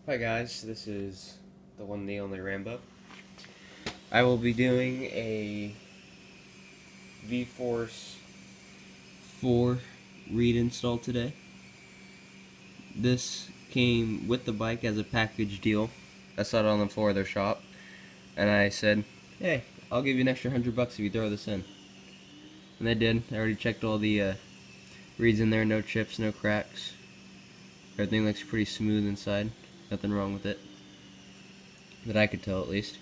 Hi guys, this is the one, the only Rambo. I will be doing a Vforce 4 reed install today. This came with the bike as a package deal. I saw it on the floor of their shop, and I said, hey, I'll give you an extra $100 if you throw this in. And they did. I already checked all the reeds in there, no chips, no cracks. Everything looks pretty smooth inside, nothing wrong with it, that I could tell at least.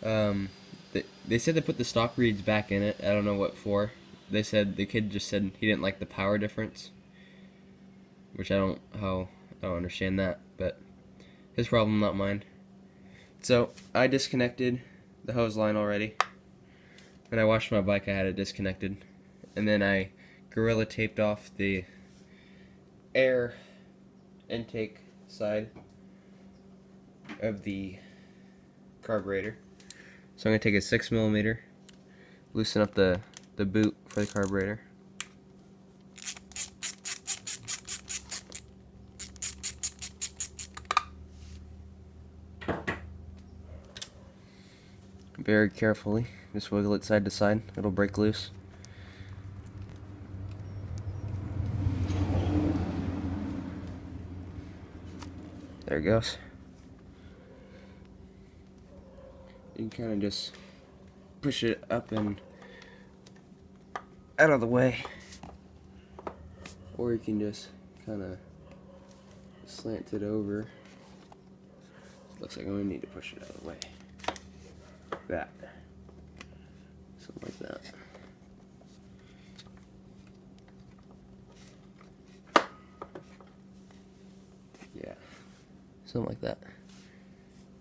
They said they put the stock reeds back in it. I don't know what for. They said the kid just said he didn't like the power difference, which I don't understand that, but his problem, not mine. So I disconnected the hose line already. When I washed my bike, I had it disconnected, and then I gorilla taped off the air intake side of the carburetor. So I'm going to take a 6mm, loosen up the boot for the carburetor. Very carefully, just wiggle it side to side, it'll break loose. There it goes. You can kind of just push it up and out of the way, or you can just kind of slant it over. Looks like I'm going to need to push it out of the way. That. Something like that. Yeah. Something like that.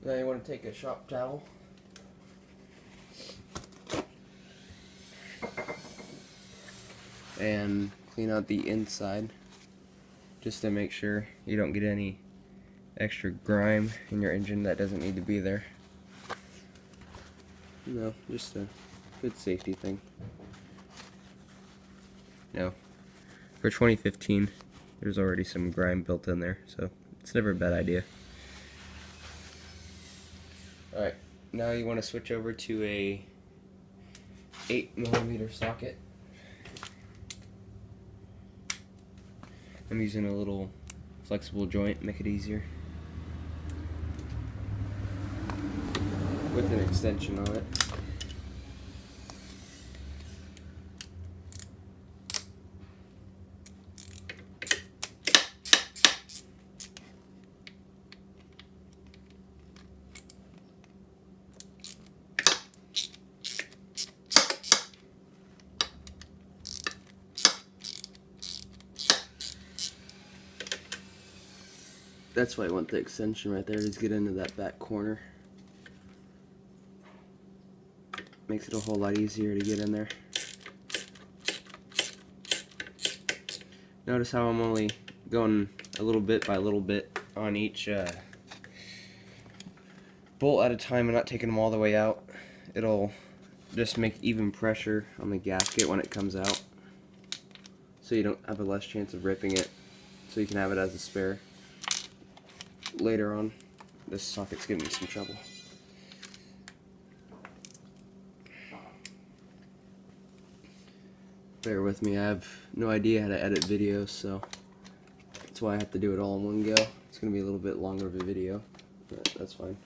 Now you want to take a shop towel. And clean out the inside, just to make sure you don't get any extra grime in your engine that doesn't need to be there. You know, just a good safety thing. Now, for 2015, there's already some grime built in there, so it's never a bad idea. Alright, now you want to switch over to a 8mm socket. I'm using a little flexible joint, make it easier, with an extension on it. That's why I want the extension right there, to get into that back corner. Makes it a whole lot easier to get in there. Notice how I'm only going a little bit by little bit on each bolt at a time and not taking them all the way out. It'll just make even pressure on the gasket when it comes out, so you don't have a less chance of ripping it, so you can have it as a spare later on. This socket's giving me some trouble. Bear with me, I have no idea how to edit videos, so that's why I have to do it all in one go. It's going to be a little bit longer of a video, but that's fine.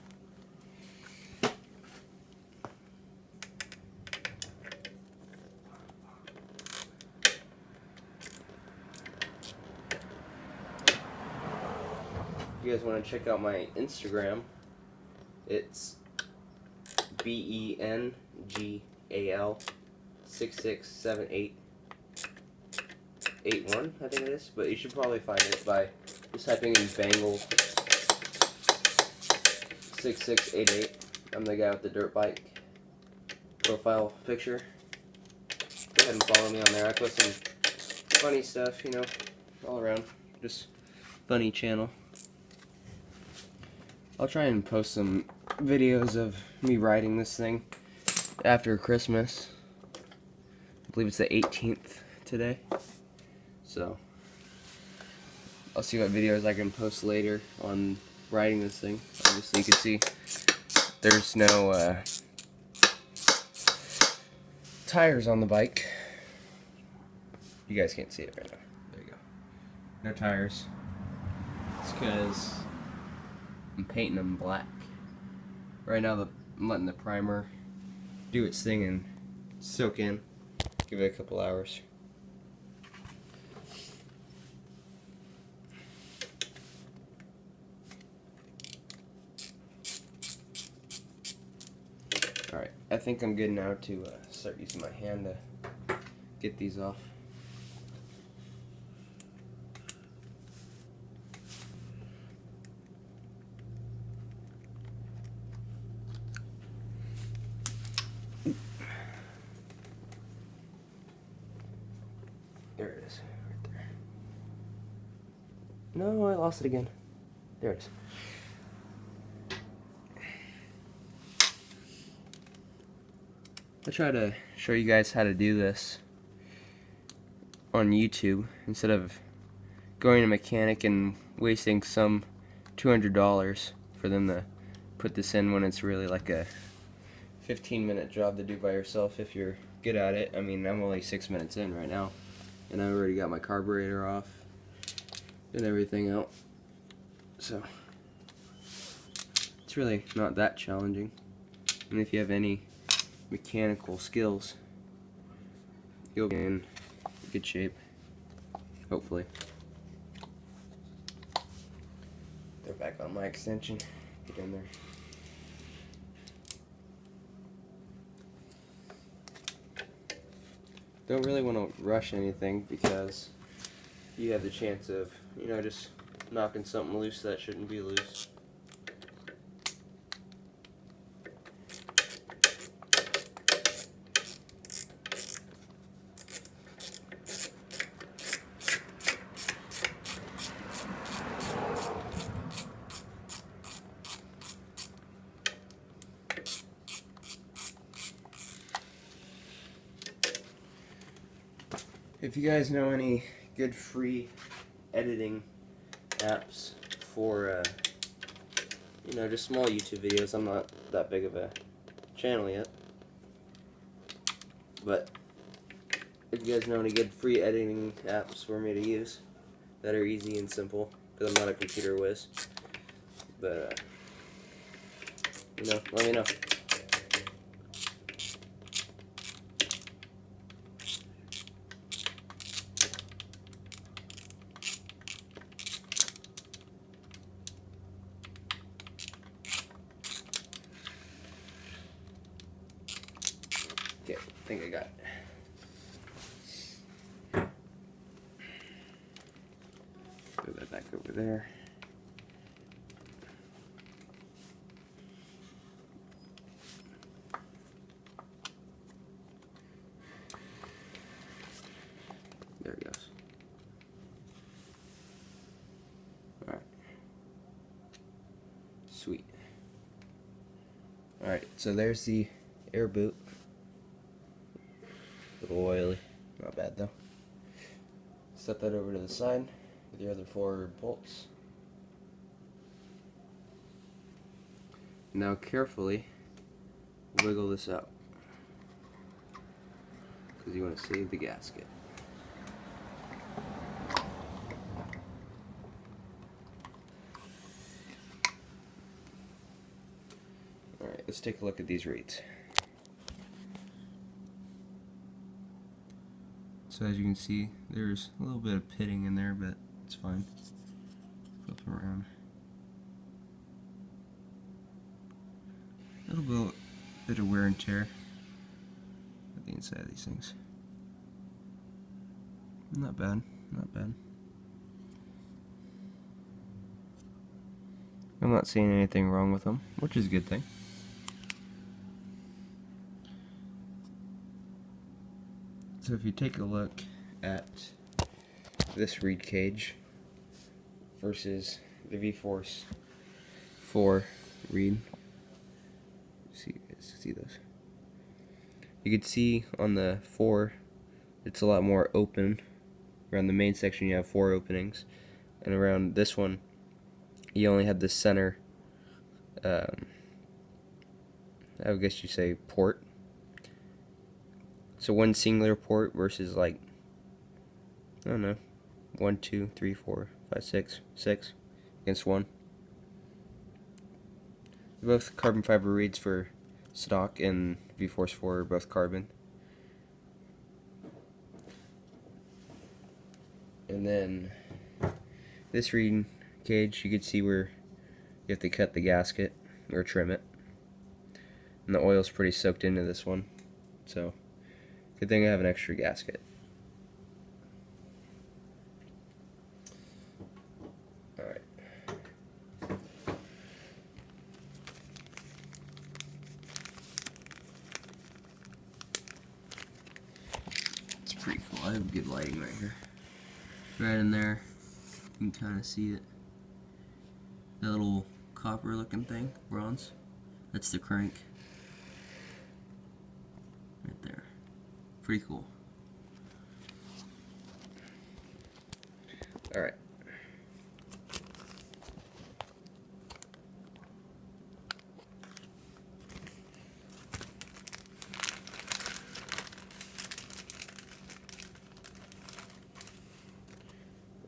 If you guys want to check out my Instagram, it's BENGAL 667881, I think it is, but you should probably find it by just typing in Bangle 6688. I'm the guy with the dirt bike profile picture. Go ahead and follow me on there. I post some funny stuff, you know, all around. Just funny channel. I'll try and post some videos of me riding this thing after Christmas. I believe it's the 18th today. So I'll see what videos I can post later on riding this thing. Obviously you can see there's no tires on the bike. You guys can't see it right now. There you go. No tires. It's because I'm painting them black. Right now I'm letting the primer do its thing and soak in. Give it a couple hours. Alright, I think I'm good now to start using my hand to get these off. There it is, right there. No, I lost it again. There it is. I try to show you guys how to do this on YouTube instead of going to a mechanic and wasting some $200 for them to put this in when it's really like a 15-minute job to do by yourself if you're good at it. I mean, I'm only 6 minutes in right now and I already got my carburetor off and everything out, so it's really not that challenging. And if you have any mechanical skills, you'll be in good shape, hopefully. They're back on my extension. Get in there. Don't really want to rush anything because you have the chance of, you know, just knocking something loose that shouldn't be loose. If you guys know any good free editing apps for, you know, just small YouTube videos, I'm not that big of a channel yet, but if you guys know any good free editing apps for me to use that are easy and simple, because I'm not a computer whiz, but, you know, let me know. Okay, I think I got it. Put that back over there. There it goes. Alright. Sweet. Alright, so there's the air boot. A little oily. Not bad though. Set that over to the side with your other 4 bolts. Now carefully wiggle this out, because you want to save the gasket. Alright, let's take a look at these reeds. So as you can see, there's a little bit of pitting in there, but it's fine. Flip them around. A little bit of wear and tear at the inside of these things. Not bad, not bad. I'm not seeing anything wrong with them, which is a good thing. So if you take a look at this reed cage versus the Vforce 4 reed, see those? You can see on the 4, it's a lot more open. Around the main section you have 4 openings, and around this one, you only had the center, I guess you say port. So one singular port versus like, I don't know, 1, 2, 3, 4, 5, 6 against one. Both carbon fiber reeds for stock and Vforce 4 are both carbon. And then this reed cage, you can see where you have to cut the gasket or trim it. And the oil's pretty soaked into this one, so good thing I have an extra gasket. Alright. It's pretty cool. I have good lighting right here. Right in there, you can kind of see it. That little copper looking thing, bronze, that's the crank. Right there. Pretty cool. Alright.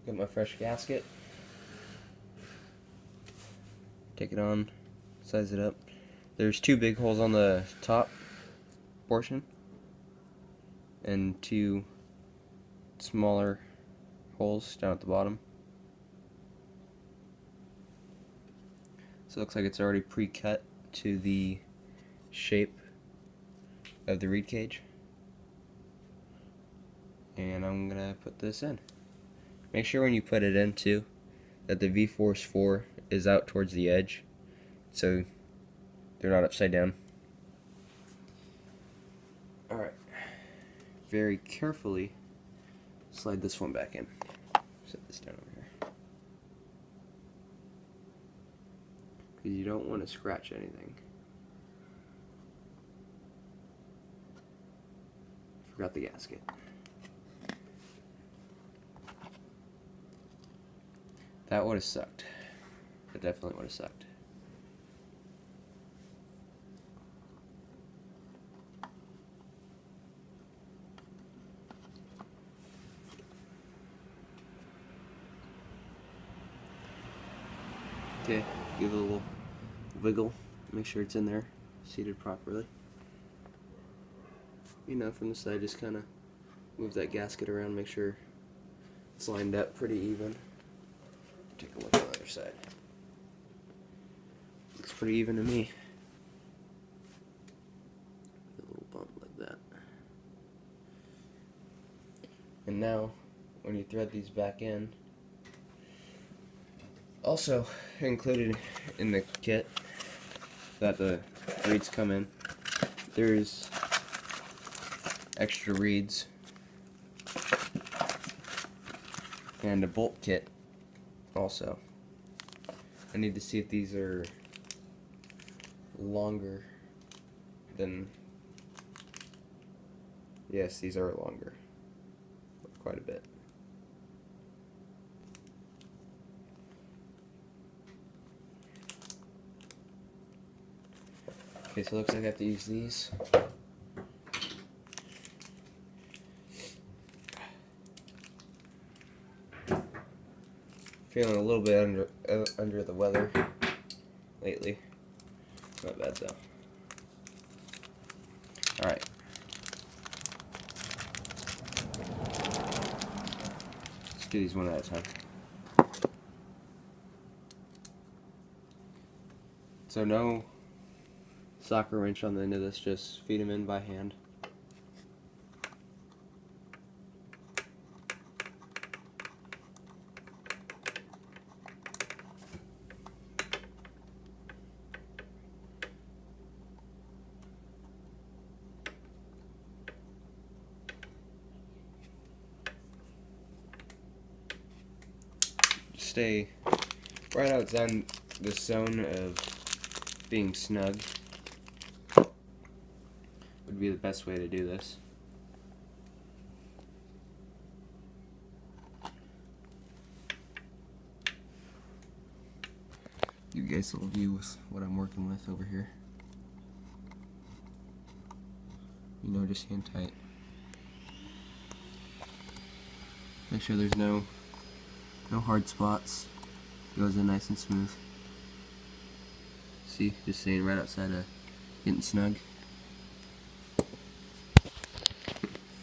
Get my fresh gasket. Take it on, size it up. There's 2 big holes on the top portion and 2 smaller holes down at the bottom. So it looks like it's already pre-cut to the shape of the reed cage. And I'm gonna put this in. Make sure when you put it in too that the Vforce 4 is out towards the edge so they're not upside down. Alright. Very carefully slide this one back in. Set this down over here. Because you don't want to scratch anything. Forgot the gasket. That would have sucked. That definitely would have sucked. Okay, give it a little wiggle. Make sure it's in there, seated properly. You know, from the side, just kind of move that gasket around, make sure it's lined up pretty even. Take a look on the other side. Looks pretty even to me. A little bump like that. And now, when you thread these back in, also included in the kit that the reeds come in, there's extra reeds and a bolt kit also. I need to see if these are longer than, yes, these are longer, quite a bit. Okay, so it looks like I have to use these. Feeling a little bit under the weather lately. Not bad though. All right. Let's do these one at a time. So no socket wrench on the end of this, just feed them in by hand. Stay right outside the zone of being snug would be the best way to do this. Give you guys a little view with what I'm working with over here. You know, just hand tight. Make sure there's no hard spots. Goes in nice and smooth. See, just staying right outside of getting snug.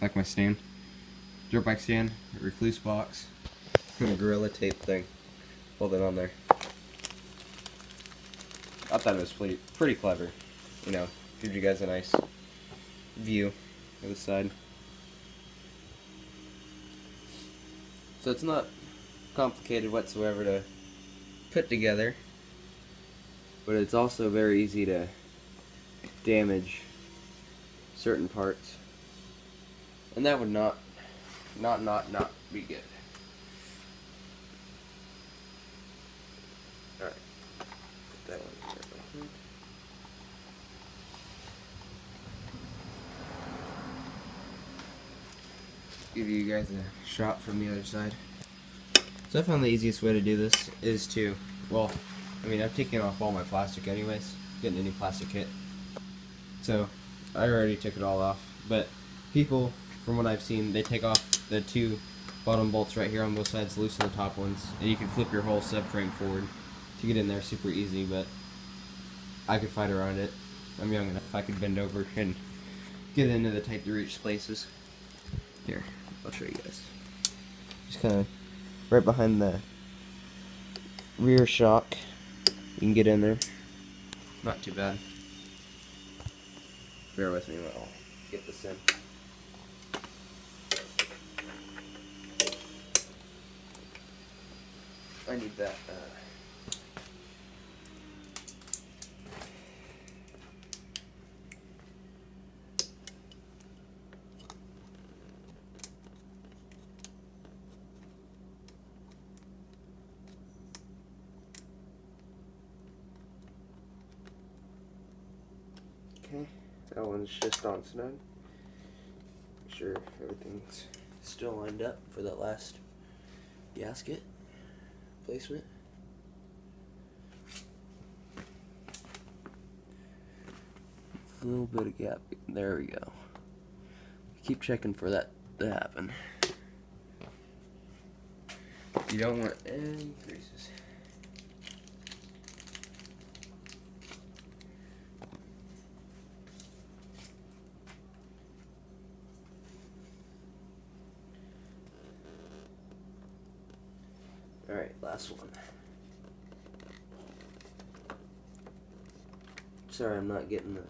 Like my stand. Dirt bike stand, recluse box, and a Gorilla Tape thing. Hold it on there. I thought it was pretty clever. You know, gives you guys a nice view of the side. So it's not complicated whatsoever to put together, but it's also very easy to damage certain parts, and that would not be good. Alright, put that one here. Give you guys a shot from the other side. So I found the easiest way to do this is to, well, I mean, I'm taking off all my plastic anyways, getting any plastic hit. So I already took it all off, but people, from what I've seen, they take off the two bottom bolts right here on both sides, loosen the top ones, and you can flip your whole subframe forward to get in there super easy, but I could fight around it. I'm young enough, I could bend over and get into the tight to reach places. Here, I'll show you guys. Just kind of right behind the rear shock, you can get in there. Not too bad. Bear with me while I'll get this in. I need that. Okay, that one's just on snug. Make sure everything's still lined up for that last gasket placement. A little bit of gap. There we go. Keep checking for that to happen. You don't want any creases. Alright, last one. Sorry, I'm not getting the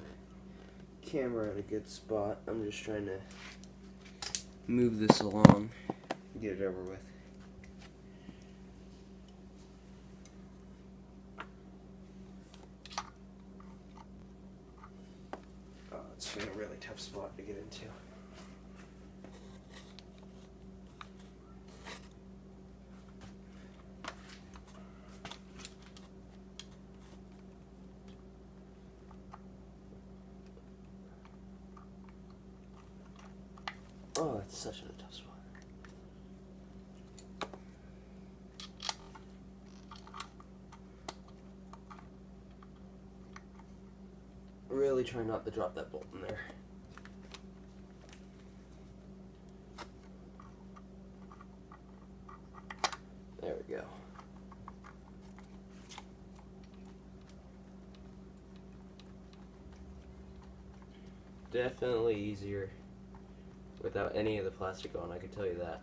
camera in a good spot. I'm just trying to move this along, get it over with. Oh, it's been a really tough spot to get into. Oh, it's such a tough spot. Really try not to drop that bolt in there. There we go. Definitely easier without any of the plastic on, I can tell you that.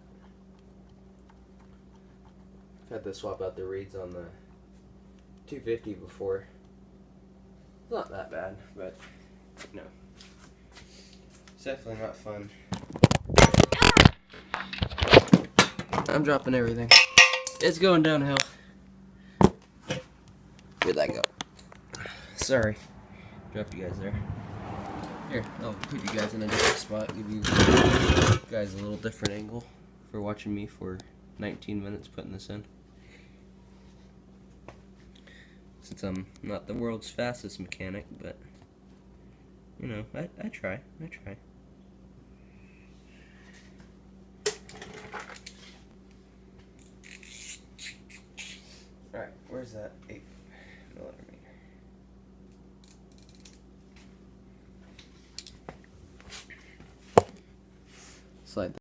I've had to swap out the reeds on the 250 before. It's not that bad, but no. It's definitely not fun. I'm dropping everything. It's going downhill. Where'd that go? Sorry. Dropped you guys there. Here, I'll put you guys in a different spot, give you guys a little different angle for watching me for 19 minutes putting this in. Since I'm not the world's fastest mechanic, but, you know, I try. Alright, where's that 8 color me.